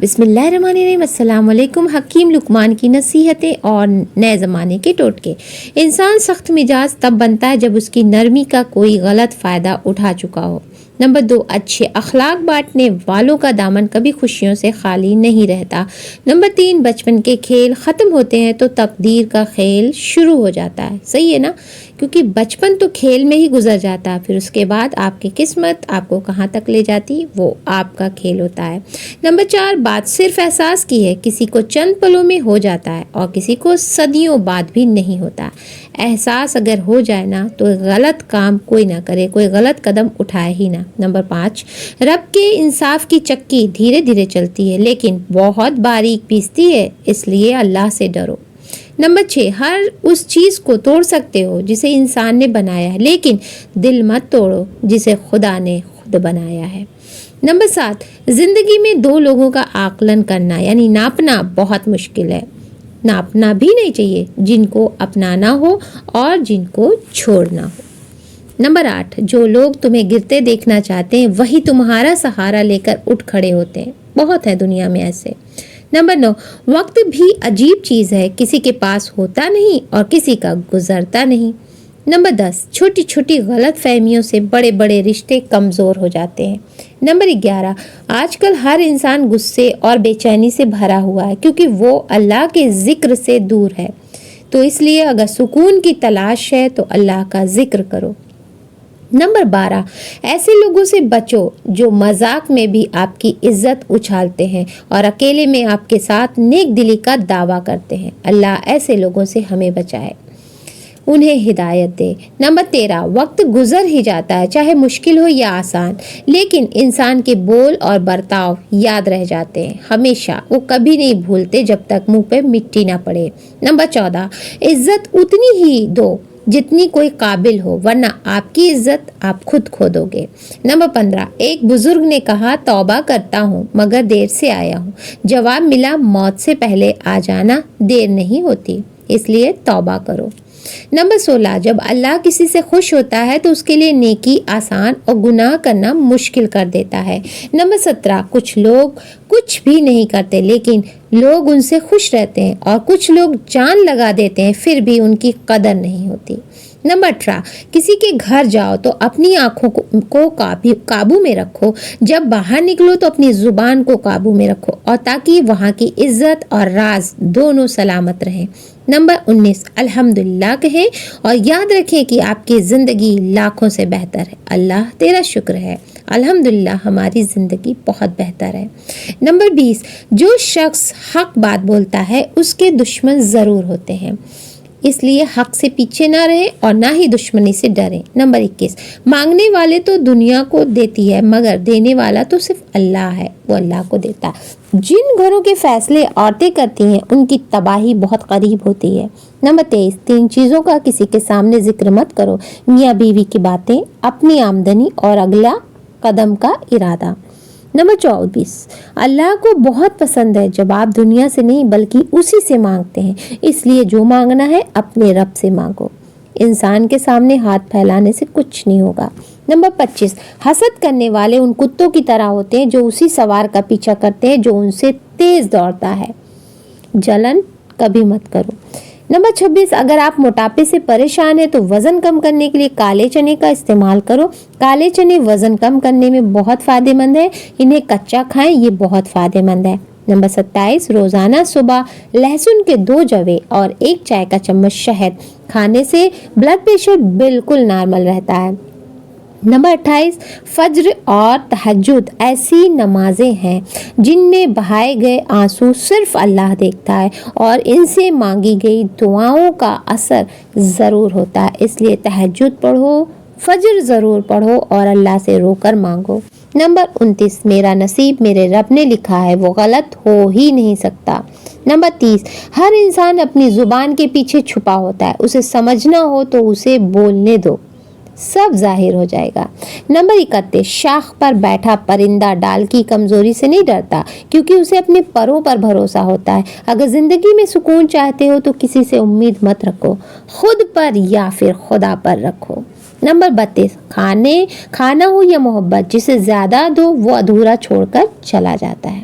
بسم اللہ الرحمن الرحیم۔ السلام علیکم۔ حکیم لقمان کی نصیحتیں اور نئے زمانے کے ٹوٹکے۔ انسان سخت مزاج تب بنتا ہے جب اس کی نرمی کا کوئی غلط فائدہ اٹھا چکا ہو۔ نمبر 2، اچھے اخلاق بانٹنے والوں کا دامن کبھی خوشیوں سے خالی نہیں رہتا۔ نمبر 3، بچپن کے کھیل ختم ہوتے ہیں تو تقدیر کا کھیل شروع ہو جاتا ہے۔ صحیح ہے نا؟ کیونکہ بچپن تو کھیل میں ہی گزر جاتا ہے، پھر اس کے بعد آپ کی قسمت آپ کو کہاں تک لے جاتی وہ آپ کا کھیل ہوتا ہے۔ نمبر 4، بات صرف احساس کی ہے، کسی کو چند پلوں میں ہو جاتا ہے اور کسی کو صدیوں بعد بھی نہیں ہوتا۔ احساس اگر ہو جائے نا تو غلط کام کوئی نہ کرے، کوئی غلط قدم اٹھائے ہی نہ۔ نمبر 5، رب کے انصاف کی چکی دھیرے دھیرے چلتی ہے لیکن بہت باریک پیستی ہے، اس لیے اللہ سے ڈرو۔ نمبر 6، ہر اس چیز کو توڑ سکتے ہو جسے انسان نے بنایا ہے، لیکن دل مت توڑو جسے خدا نے خود بنایا ہے۔ نمبر 7، زندگی میں 2 لوگوں کا آکلن کرنا یعنی ناپنا بہت مشکل ہے، ناپنا بھی نہیں چاہیے، جن کو اپنانا ہو اور جن کو چھوڑنا ہو۔ نمبر 8، جو لوگ تمہیں گرتے دیکھنا چاہتے ہیں وہی تمہارا سہارا لے کر اٹھ کھڑے ہوتے ہیں، بہت ہے دنیا میں ایسے۔ نمبر 9، وقت بھی عجیب چیز ہے، کسی کے پاس ہوتا نہیں اور کسی کا گزرتا نہیں۔ نمبر 10، چھوٹی چھوٹی غلط فہمیوں سے بڑے بڑے رشتے کمزور ہو جاتے ہیں۔ نمبر 11، آج کل ہر انسان غصے اور بے چینی سے بھرا ہوا ہے کیونکہ وہ اللہ کے ذکر سے دور ہے، تو اس لیے اگر سکون کی تلاش ہے تو اللہ کا ذکر کرو۔ نمبر 12، ایسے لوگوں سے بچو جو مذاق میں بھی آپ کی عزت اچھالتے ہیں اور اکیلے میں آپ کے ساتھ نیک دلی کا دعویٰ کرتے ہیں۔ اللہ ایسے لوگوں سے ہمیں بچائے، انہیں ہدایت دے۔ نمبر 13، وقت گزر ہی جاتا ہے چاہے مشکل ہو یا آسان، لیکن انسان کے بول اور برتاؤ یاد رہ جاتے ہیں ہمیشہ، وہ کبھی نہیں بھولتے جب تک منہ پہ مٹی نہ پڑے۔ نمبر 14، عزت اتنی ہی دو جتنی کوئی قابل ہو، ورنہ آپ کی عزت آپ خود کھو دو گے۔ نمبر 15، ایک بزرگ نے کہا توبہ کرتا ہوں مگر دیر سے آیا ہوں، جواب ملا موت سے پہلے آ جانا دیر نہیں ہوتی، اس لیے توبہ کرو۔ نمبر 16، جب اللہ کسی سے خوش ہوتا ہے تو اس کے لیے نیکی آسان اور گناہ کرنا مشکل کر دیتا ہے۔ نمبر 17، کچھ لوگ کچھ بھی نہیں کرتے لیکن لوگ ان سے خوش رہتے ہیں، اور کچھ لوگ جان لگا دیتے ہیں پھر بھی ان کی قدر نہیں ہوتی۔ نمبر 18، کسی کے گھر جاؤ تو اپنی آنکھوں کو قابو میں رکھو، جب باہر نکلو تو اپنی زبان کو قابو میں رکھو، اور تاکہ وہاں کی عزت اور راز دونوں سلامت رہیں۔ نمبر 19، الحمدللہ کہیں اور یاد رکھیں کہ آپ کی زندگی لاکھوں سے بہتر ہے، اللہ تیرا شکر ہے، الحمدللہ ہماری زندگی بہت بہتر ہے۔ نمبر 20، جو شخص حق بات بولتا ہے اس کے دشمن ضرور ہوتے ہیں، اس لیے حق سے پیچھے نہ رہیں اور نہ ہی دشمنی سے ڈریں۔ نمبر 21، مانگنے والے تو دنیا کو دیتی ہے مگر دینے والا تو صرف اللہ ہے، وہ اللہ کو دیتا ہے۔ جن گھروں کے فیصلے عورتیں کرتی ہیں ان کی تباہی بہت قریب ہوتی ہے۔ نمبر 23، 3 چیزوں کا کسی کے سامنے ذکر مت کرو، میاں بیوی کی باتیں، اپنی آمدنی اور اگلا قدم کا ارادہ۔ نمبر 24، اللہ کو بہت پسند ہے جب آپ دنیا سے نہیں بلکہ اسی سے مانگتے ہیں، اس لیے جو مانگنا ہے اپنے رب سے مانگو، انسان کے سامنے ہاتھ پھیلانے سے کچھ نہیں ہوگا۔ نمبر 25، حسد کرنے والے ان کتوں کی طرح ہوتے ہیں جو اسی سوار کا پیچھا کرتے ہیں جو ان سے تیز دوڑتا ہے، جلن کبھی مت کرو۔ نمبر 26، اگر آپ موٹاپے سے پریشان ہیں تو وزن کم کرنے کے لیے کالے چنے کا استعمال کرو، کالے چنے وزن کم کرنے میں بہت فائدہ مند ہے، انہیں کچا کھائیں، یہ بہت فائدہ مند ہے۔ نمبر 27، روزانہ صبح لہسن کے 2 جوے اور 1 چائے کا چمچ شہد کھانے سے بلڈ پریشر بالکل نارمل رہتا ہے۔ نمبر 28، فجر اور تہجد ایسی نمازیں ہیں جن میں بہائے گئے آنسو صرف اللہ دیکھتا ہے اور ان سے مانگی گئی دعاؤں کا اثر ضرور ہوتا ہے، اس لیے تہجد پڑھو، فجر ضرور پڑھو اور اللہ سے رو کر مانگو۔ نمبر 29، میرا نصیب میرے رب نے لکھا ہے، وہ غلط ہو ہی نہیں سکتا۔ نمبر 30، ہر انسان اپنی زبان کے پیچھے چھپا ہوتا ہے، اسے سمجھنا ہو تو اسے بولنے دو، سب ظاہر ہو جائے گا۔ نمبر 31، شاخ پر بیٹھا پرندہ ڈال کی کمزوری سے نہیں ڈرتا کیونکہ اسے اپنے پروں پر بھروسہ ہوتا ہے۔ اگر زندگی میں سکون چاہتے ہو تو کسی سے امید مت رکھو، خود پر یا پھر خدا پر رکھو۔ نمبر 32، کھانا ہو یا محبت، جسے زیادہ دو وہ ادھورا چھوڑ کر چلا جاتا ہے۔